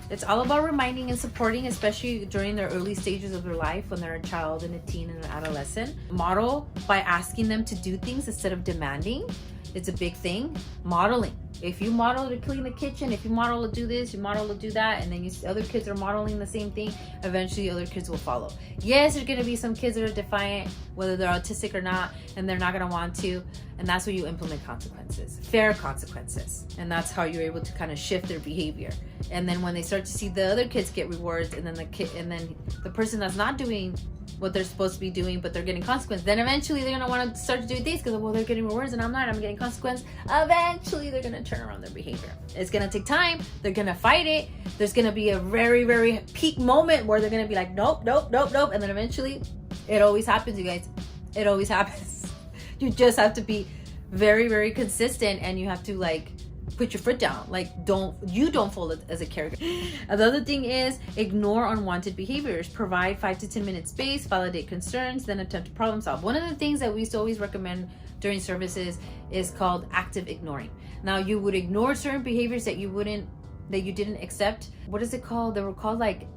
It's all about reminding and supporting, especially during their early stages of their life, when they're a child and a teen and an adolescent. Model by asking them to do things instead of demanding. It's a big thing. Modeling. If you model to clean the kitchen, if you model to do this, you model to do that, and then you see other kids are modeling the same thing, eventually other kids will follow. Yes, there's going to be some kids that are defiant, whether they're autistic or not, and they're not going to want to, and that's where you implement consequences, fair consequences, and that's how you're able to kind of shift their behavior. And then when they start to see the other kids get rewards, and then the person that's not doing what they're supposed to be doing, but they're getting consequences, then eventually they're going to want to start to do things, because, well, they're getting rewards and I'm not, I'm getting consequence. Eventually they're going to turn around their behavior. It's going to take time. They're going to fight it. There's going to be a very, very peak moment where they're going to be like, nope. And then eventually, it always happens, you guys. It always happens. You just have to be very, very consistent, and you have to, like, put your foot down. Like, don't fold as a caregiver. Another thing is ignore unwanted behaviors. Provide 5 to 10 minute space, validate concerns, then attempt to problem solve. One of the things that we used to always recommend during services is called active ignoring. Now, you would ignore certain behaviors that you didn't accept. What is it called? They were called like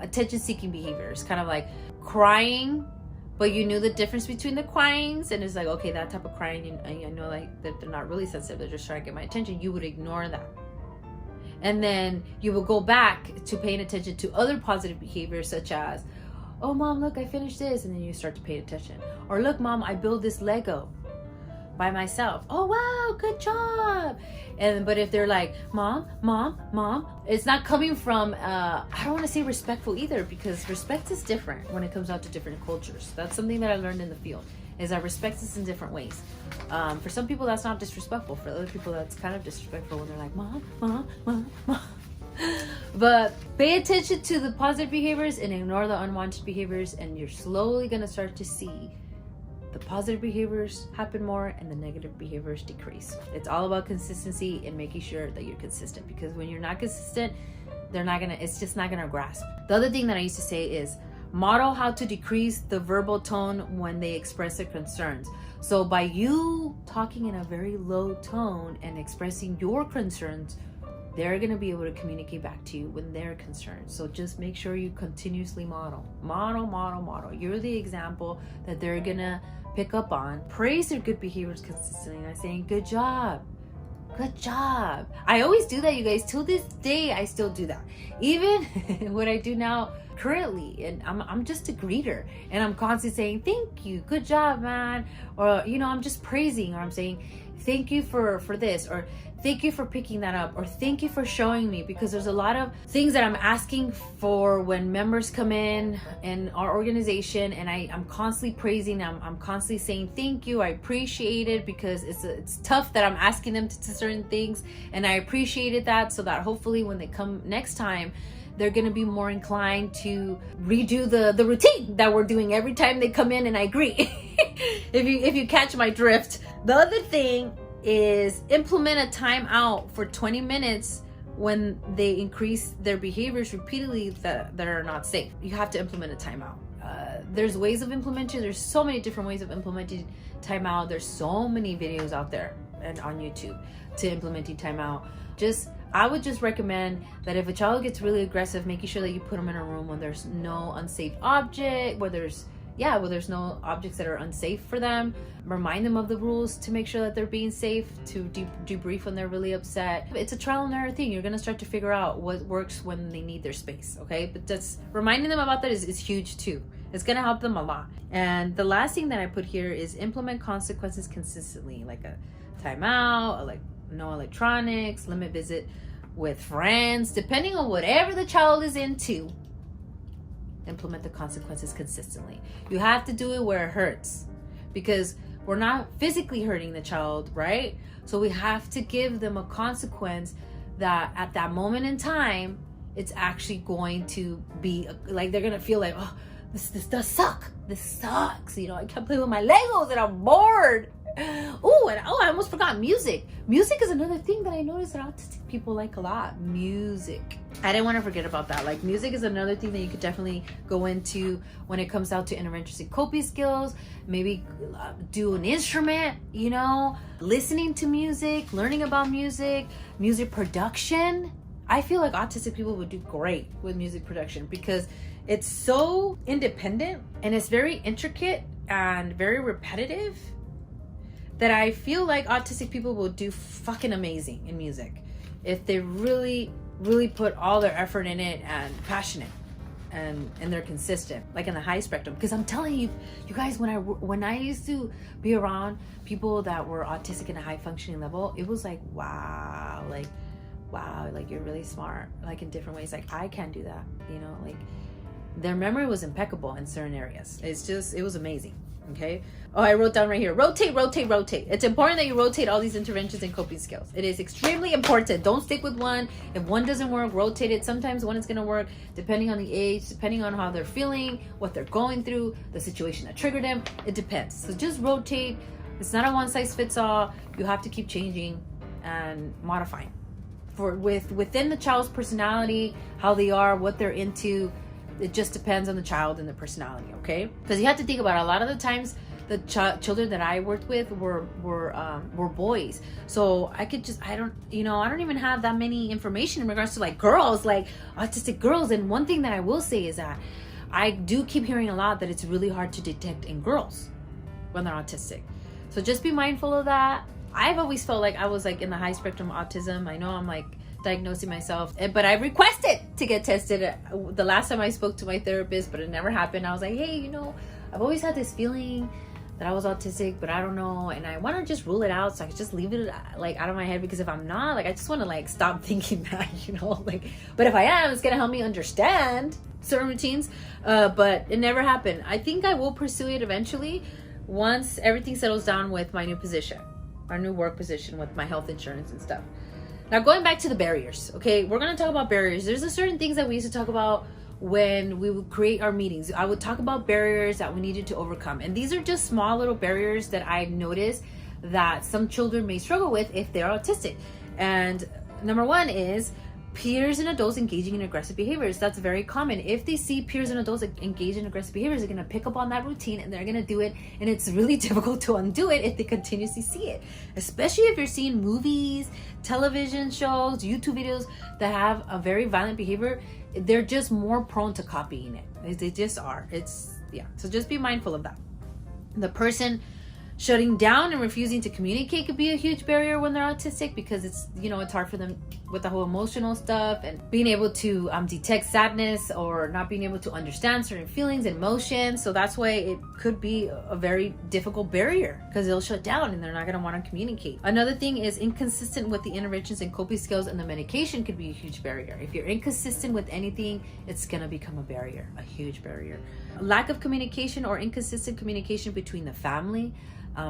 attention seeking behaviors, kind of like crying, but you knew the difference between the cryings, and it's like, okay, that type of crying, I know, like, that they're not really sensitive, they're just trying to get my attention. You would ignore that, and then you will go back to paying attention to other positive behaviors, such as, oh mom, look, I finished this, and then you start to pay attention. Or, look mom, I built this Lego. by myself. Oh wow, good job. But if they're like, mom, it's not coming from I don't want to say respectful either, because respect is different when it comes out to different cultures. That's something that I learned in the field, is that respect is in different ways. For some people that's not disrespectful. For other people that's kind of disrespectful when they're like, mom. But pay attention to the positive behaviors and ignore the unwanted behaviors, and you're slowly going to start to see the positive behaviors happen more and the negative behaviors decrease. It's all about consistency and making sure that you're consistent, because when you're not consistent, it's just not gonna grasp. The other thing that I used to say is model how to decrease the verbal tone when they express their concerns. So by you talking in a very low tone and expressing your concerns, they're going to be able to communicate back to you when they're concerned. So just make sure you continuously model. You're the example that they're going to pick up on. Praise their good behaviors consistently, not saying good job. I always do that, you guys. Till this day, I still do that. Even what I do now currently, and I'm just a greeter, and I'm constantly saying thank you, good job, man, or I'm just praising, or I'm saying thank you for this, or thank you for picking that up, or thank you for showing me, because there's a lot of things that I'm asking for when members come in our organization, and I'm constantly praising them. I'm constantly saying thank you, I appreciate it, because it's tough that I'm asking them to certain things, and I appreciated that, so that hopefully when they come next time, they're going to be more inclined to redo the routine that we're doing every time they come in, and I agree. if you catch my drift. The other thing is implement a timeout for 20 minutes when they increase their behaviors repeatedly that are not safe. You have to implement a timeout. There's ways of implementing. There's so many different ways of implementing timeout. There's so many videos out there and on YouTube to implementing timeout. I would just recommend that if a child gets really aggressive, making sure that you put them in a room where there's no unsafe object, where there's no objects that are unsafe for them. Remind them of the rules to make sure that they're being safe, to debrief when they're really upset. It's a trial and error thing. You're going to start to figure out what works when they need their space, okay? But just reminding them about that is huge too. It's going to help them a lot. And the last thing that I put here is implement consequences consistently, like a timeout, like no electronics, limit visit with friends, depending on whatever the child is into. Implement the consequences consistently. You have to do it where it hurts, because we're not physically hurting the child, right? So we have to give them a consequence that at that moment in time, it's actually going to be like, they're going to feel like, oh, this does suck. This sucks. I can't play with my Legos and I'm bored. I almost forgot music. Music is another thing that I noticed that autistic people like a lot. Music. I didn't want to forget about that. Like, music is another thing that you could definitely go into when it comes out to interventions in coping skills. Maybe do an instrument, listening to music, learning about music production. I feel like autistic people would do great with music production, because it's so independent and it's very intricate and very repetitive, that I feel like autistic people will do fucking amazing in music if they really, really put all their effort in it and passionate and they're consistent, like in the high spectrum. Because I'm telling you, you guys, when I used to be around people that were autistic in a high functioning level, it was like, wow, like you're really smart, like in different ways. Like, I can't do that, like their memory was impeccable in certain areas. It was amazing. Okay. Oh, I wrote down right here. Rotate. It's important that you rotate all these interventions and coping skills. It is extremely important. Don't stick with one. If one doesn't work, rotate it. Sometimes one is going to work depending on the age, depending on how they're feeling, what they're going through, the situation that triggered them. It depends. So just rotate. It's not a one size fits all. You have to keep changing and modifying within the child's personality, how they are, what they're into. It just depends on the child and the personality, okay? Because you have to think about it. A lot of the times, the children that I worked with were boys. So I don't even have that many information in regards to like girls, like autistic girls. And one thing that I will say is that I do keep hearing a lot that it's really hard to detect in girls when they're autistic. So just be mindful of that. I've always felt like I was like in the high spectrum autism. I know I'm like diagnosing myself, but I requested to get tested the last time I spoke to my therapist, but it never happened. I was like, hey, I've always had this feeling that I was autistic, but I don't know, and I want to just rule it out so I can just leave it like out of my head, because if I'm not, like, I just want to like stop thinking that, you know, like, but if I am, it's gonna help me understand certain routines, but it never happened. I think I will pursue it eventually once everything settles down with my new position, our new work position with my health insurance and stuff. Now, going back to the barriers, okay, we're gonna talk about barriers. There's a certain things that we used to talk about when we would create our meetings. I would talk about barriers that we needed to overcome. And these are just small little barriers that I've noticed that some children may struggle with if they're autistic. And number one is peers and adults engaging in aggressive behaviors. That's very common. If they see peers and adults engage in aggressive behaviors, they're going to pick up on that routine and they're going to do it. And it's really difficult to undo it if they continuously see it, especially if you're seeing movies, television shows, YouTube videos that have a very violent behavior. They're just more prone to copying it. They just are. So just be mindful of that. The person shutting down and refusing to communicate could be a huge barrier when they're autistic, because it's, you know, it's hard for them with the whole emotional stuff and being able to detect sadness or not being able to understand certain feelings and emotions. So that's why it could be a very difficult barrier, because they'll shut down and they're not going to want to communicate. Another thing is inconsistent with the interventions and coping skills, and the medication could be a huge barrier. If you're inconsistent with anything, it's going to become a barrier, a huge barrier. Lack of communication or inconsistent communication between the family,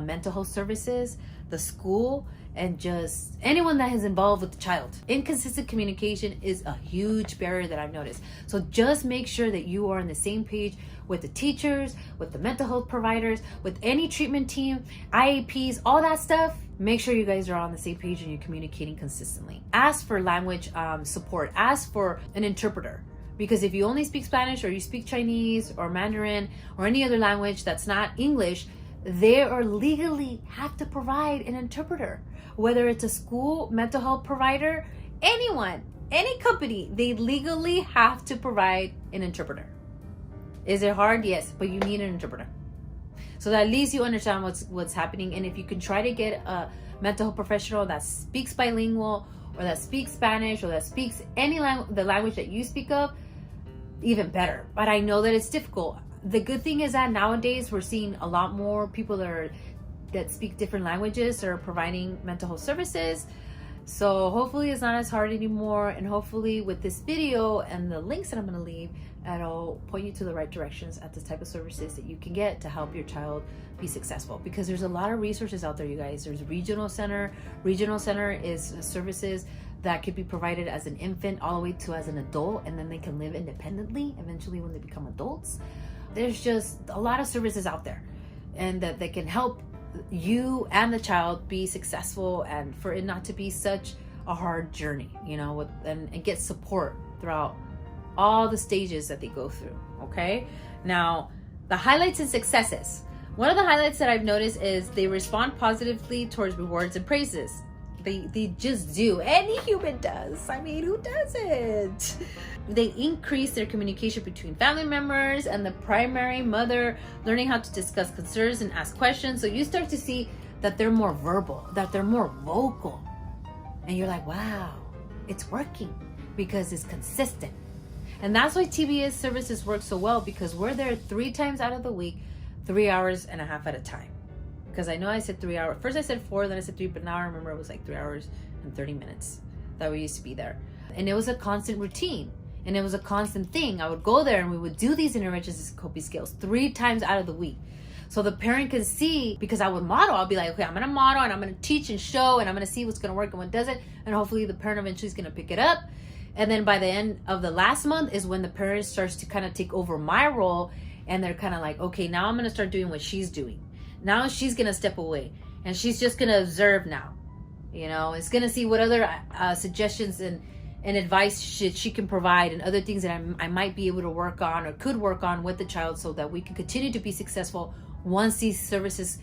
mental health services, the school, and just anyone that is involved with the child. Inconsistent communication is a huge barrier that I've noticed. So just make sure that you are on the same page with the teachers, with the mental health providers, with any treatment team, IAPs, all that stuff. Make sure you guys are on the same page and you're communicating consistently. Ask for language support. Ask for an interpreter. Because if you only speak Spanish, or you speak Chinese or Mandarin or any other language that's not English, they are legally have to provide an interpreter. Whether it's a school, mental health provider, anyone, any company, they legally have to provide an interpreter. Is it hard? Yes, but you need an interpreter. So that at least you understand what's happening. And if you can try to get a mental health professional that speaks bilingual, or that speaks Spanish, or that speaks any the language that you speak of, even better. But I know that it's difficult. The good thing is that nowadays we're seeing a lot more people that speak different languages are providing mental health services. So hopefully it's not as hard anymore. And hopefully with this video and the links that I'm going to leave, it'll point you to the right directions at the type of services that you can get to help your child be successful. Because there's a lot of resources out there, you guys. There's regional center. Regional center is services that could be provided as an infant all the way to as an adult, and then they can live independently eventually when they become adults. There's just a lot of services out there, and that they can help you and the child be successful, and for it not to be such a hard journey, you know, and get support throughout all the stages that they go through. Okay, now the highlights and successes. One of the highlights that I've noticed is they respond positively towards rewards and praises. They just do. Any human does. I mean, who doesn't? They increase their communication between family members and the primary mother, learning how to discuss concerns and ask questions. So you start to see that they're more verbal, that they're more vocal. And you're like, wow, it's working, because it's consistent. And that's why TBS services work so well, because we're there 3 times out of the week, 3 hours and a half at a time. Because I know I said 3 hours. First I said 4, then I said 3, but now I remember it was like 3 hours and 30 minutes that we used to be there. And it was a constant routine. And it was a constant thing. I would go there and we would do these interventions and coping skills 3 times out of the week. So the parent can see, because I would model. I'll be like, okay, I'm going to model and I'm going to teach and show, and I'm going to see what's going to work and what doesn't. And hopefully the parent eventually is going to pick it up. And then by the end of the last month is when the parent starts to kind of take over my role. And they're kind of like, okay, now I'm going to start doing what she's doing. Now she's going to step away and she's just going to observe now. You know, it's going to see what other suggestions and advice she can provide, and other things that I might be able to work on or could work on with the child, so that we can continue to be successful once these services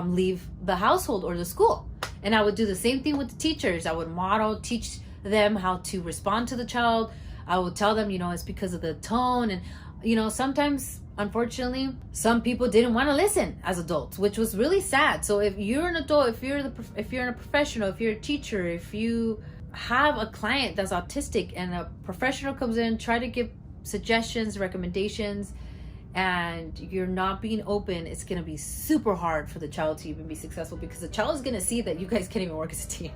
leave the household or the school. And I would do the same thing with the teachers. I would model, teach them how to respond to the child. I would tell them, you know, it's because of the tone. And, you know, sometimes, unfortunately, some people didn't want to listen as adults, which was really sad. So if you're an adult, if you're a professional, if you're a teacher, if you have a client that's autistic and a professional comes in, try to give suggestions, recommendations, and you're not being open, it's going to be super hard for the child to even be successful, because the child is going to see that you guys can't even work as a team.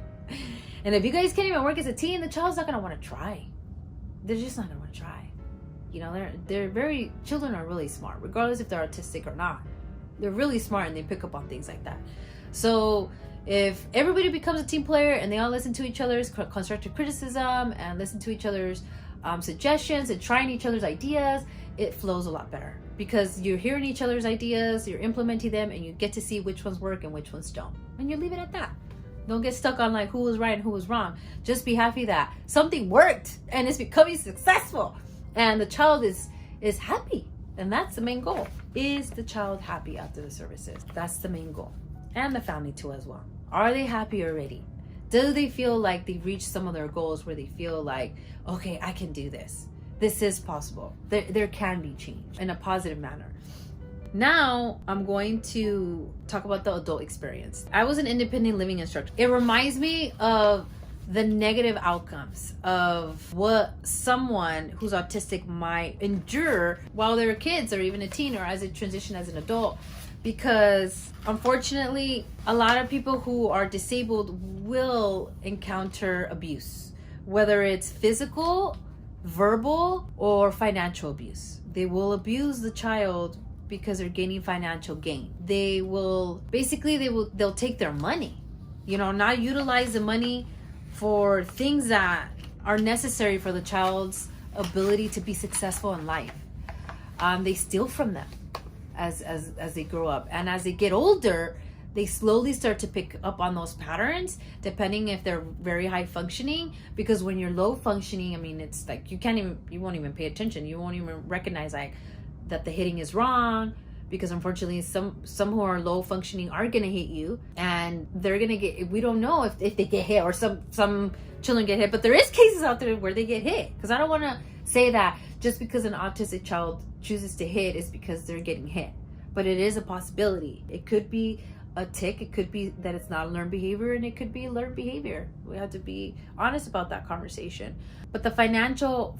And if you guys can't even work as a team, the child's not going to want to try. They're just not going to want to try. You know, children are really smart, regardless if they're autistic or not. They're really smart and they pick up on things like that. So if everybody becomes a team player and they all listen to each other's constructive criticism and listen to each other's suggestions and trying each other's ideas, it flows a lot better, because you're hearing each other's ideas, you're implementing them, and you get to see which ones work and which ones don't. And you leave it at that. Don't get stuck on like who was right and who was wrong. Just be happy that something worked and it's becoming successful, and the child is happy. And that's the main goal. Is the child happy after the services? That's the main goal. And the family too as well. Are they happy already? Do they feel like they've reached some of their goals, where they feel like, okay, I can do this. This is possible. There can be change in a positive manner. Now I'm going to talk about the adult experience. I was an independent living instructor. It reminds me of the negative outcomes of what someone who's autistic might endure while they're kids, or even a teen, or as they transition as an adult. Because unfortunately, a lot of people who are disabled will encounter abuse, whether it's physical, verbal, or financial abuse. They will abuse the child because they're gaining financial gain. They'll take their money, not utilize the money for things that are necessary for the child's ability to be successful in life. They steal from them as they grow up, and as they get older, they slowly start to pick up on those patterns, depending if they're very high functioning. Because when you're low functioning, it's like you won't even pay attention. You won't even recognize like that the hitting is wrong, because unfortunately some who are low functioning are gonna hit you, and they're gonna get, we don't know if they get hit, or some children get hit, but there is cases out there where they get hit. Because I don't want to say that just because an autistic child chooses to hit is because they're getting hit, but it is a possibility. It could be a tick, it could be that it's not a learned behavior, and it could be learned behavior. We have to be honest about that conversation. But the financial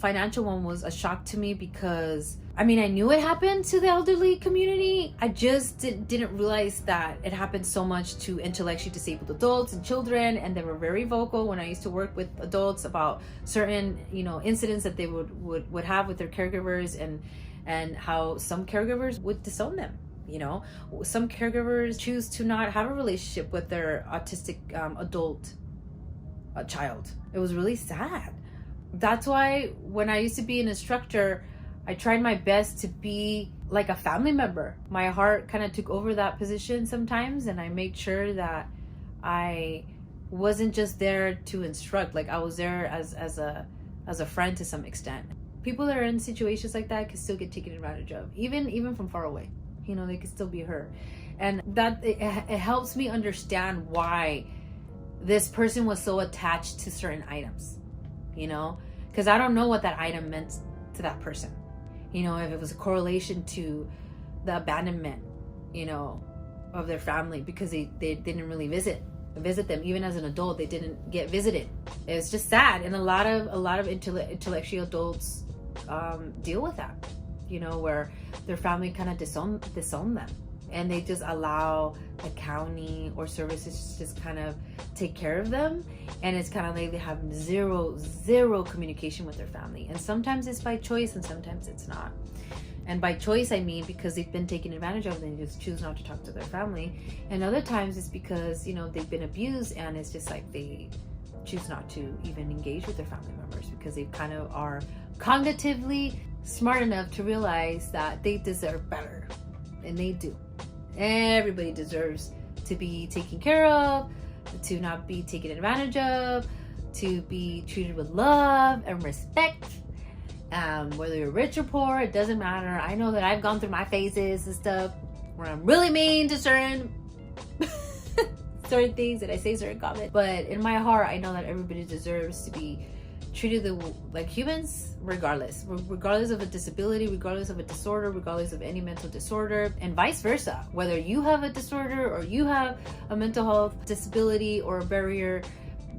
one was a shock to me, because I knew it happened to the elderly community. I just didn't realize that it happened so much to intellectually disabled adults and children, and they were very vocal when I used to work with adults about certain incidents that they would have with their caregivers, and how some caregivers would disown them. Some caregivers choose to not have a relationship with their autistic adult child. It was really sad. That's why when I used to be an instructor, I tried my best to be like a family member. My heart kind of took over that position sometimes, and I made sure that I wasn't just there to instruct. Like, I was there as a friend to some extent. People that are in situations like that can still get taken advantage of, even from far away. They can still be hurt. And that it helps me understand why this person was so attached to certain items, because I don't know what that item meant to that person. If it was a correlation to the abandonment, of their family, because they didn't really visit them. Even as an adult, they didn't get visited. It's just sad. And a lot of intellectual adults deal with that, where their family kind of disown them, and they just allow the county or services to just kind of take care of them. And it's kind of like they have zero communication with their family. And sometimes it's by choice, and sometimes it's not. And by choice, I mean because they've been taken advantage of, and they just choose not to talk to their family. And other times it's because, they've been abused, and it's just like they choose not to even engage with their family members, because they kind of are cognitively smart enough to realize that they deserve better. And they do. Everybody deserves to be taken care of, to not be taken advantage of, to be treated with love and respect. Whether you're rich or poor, it doesn't matter. I know that I've gone through my phases and stuff where I'm really mean to certain things, that I say certain comments. But in my heart, I know that everybody deserves to be treated like humans, regardless of a disability, regardless of a disorder, regardless of any mental disorder, and vice versa. Whether you have a disorder or you have a mental health disability or a barrier,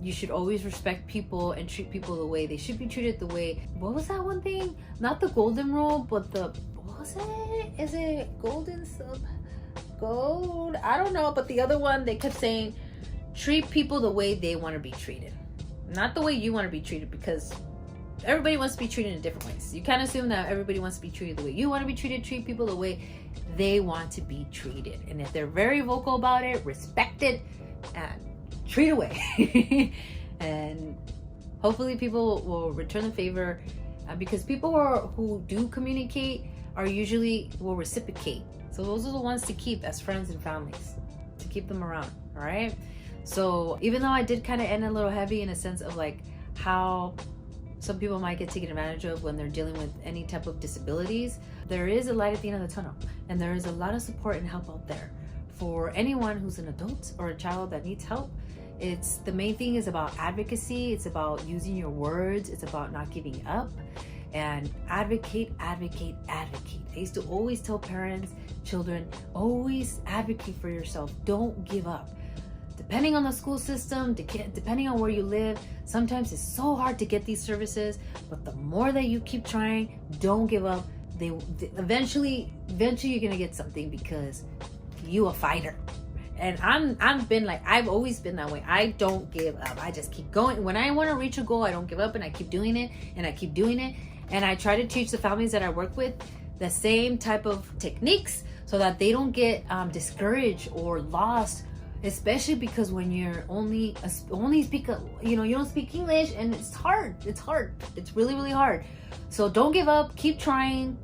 you should always respect people and treat people the way they should be treated. The way, what was that one thing? Not the golden rule, but was it? Is it gold? I don't know. But the other one, they kept saying, treat people the way they want to be treated. Not the way you want to be treated, because everybody wants to be treated in different ways. You can't assume that everybody wants to be treated the way you want to be treated. Treat people the way they want to be treated. And if they're very vocal about it, respect it and treat away. And hopefully people will return the favor, because people who do communicate are usually will reciprocate. So those are the ones to keep as friends and families, to keep them around. All right. So even though I did kind of end a little heavy in a sense of like how some people might get taken advantage of when they're dealing with any type of disabilities, there is a light at the end of the tunnel, and there is a lot of support and help out there for anyone who's an adult or a child that needs help. It's the main thing is about advocacy. It's about using your words. It's about not giving up, and advocate. I used to always tell parents, children, always advocate for yourself. Don't give up. Depending on the school system, depending on where you live, sometimes it's so hard to get these services, but the more that you keep trying, don't give up. Eventually you're gonna get something, because you a fighter. And I've always been that way. I don't give up. I just keep going. When I want to reach a goal, I don't give up, and I keep doing it, and I keep doing it. And I try to teach the families that I work with the same type of techniques so that they don't get discouraged or lost, especially because when you're only speak, you don't speak English, and it's hard. It's really, really hard. So don't give up. Keep trying.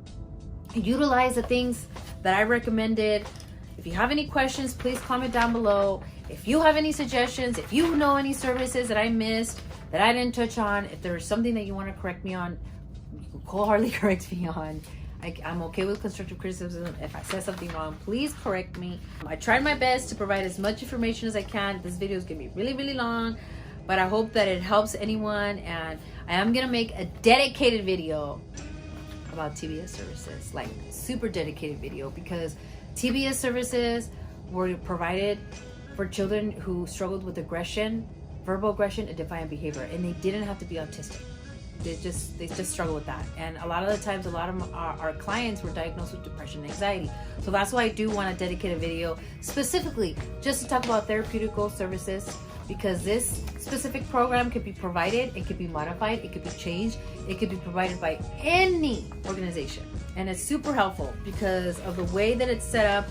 Utilize the things that I recommended. If you have any questions, please comment down below. If you have any suggestions, if you know any services that I missed, that I didn't touch on, if there's something that you want to correct me on, you can wholeheartedly correct me on. I'm okay with constructive criticism. If I said something wrong, please correct me. I tried my best to provide as much information as I can. This video is going to be really, really long, but I hope that it helps anyone. And I am going to make a dedicated video about TBS services, like super dedicated video, because TBS services were provided for children who struggled with aggression, verbal aggression, and defiant behavior, and they didn't have to be autistic. They just struggle with that. And a lot of the times, a lot of our clients were diagnosed with depression and anxiety. So that's why I do want to dedicate a video specifically just to talk about therapeutical services, because this specific program could be provided, it could be modified, it could be changed, it could be provided by any organization. And it's super helpful because of the way that it's set up,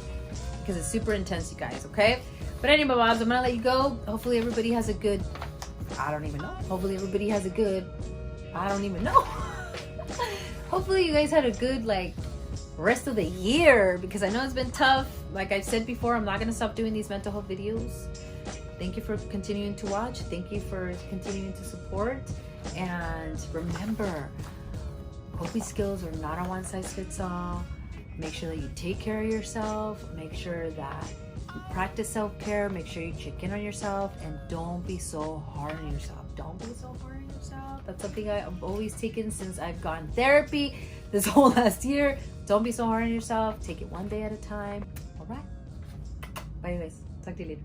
because it's super intense, you guys, okay? But anyway, Bobs, I'm gonna let you go. Hopefully everybody has a good, hopefully you guys had a good rest of the year, because I know it's been tough. Like I've said before, I'm not gonna stop doing these mental health videos. Thank you for continuing to watch. Thank you for continuing to support. And remember, coping skills are not a one-size-fits-all. Make sure that you take care of yourself. Make sure that you practice self-care. Make sure you check in on yourself, and don't be so hard on yourself. Don't be so hard on yourself. That's something I've always taken since I've gone therapy this whole last year. Don't be so hard on yourself. Take it one day at a time. All right. Bye, guys. Talk to you later.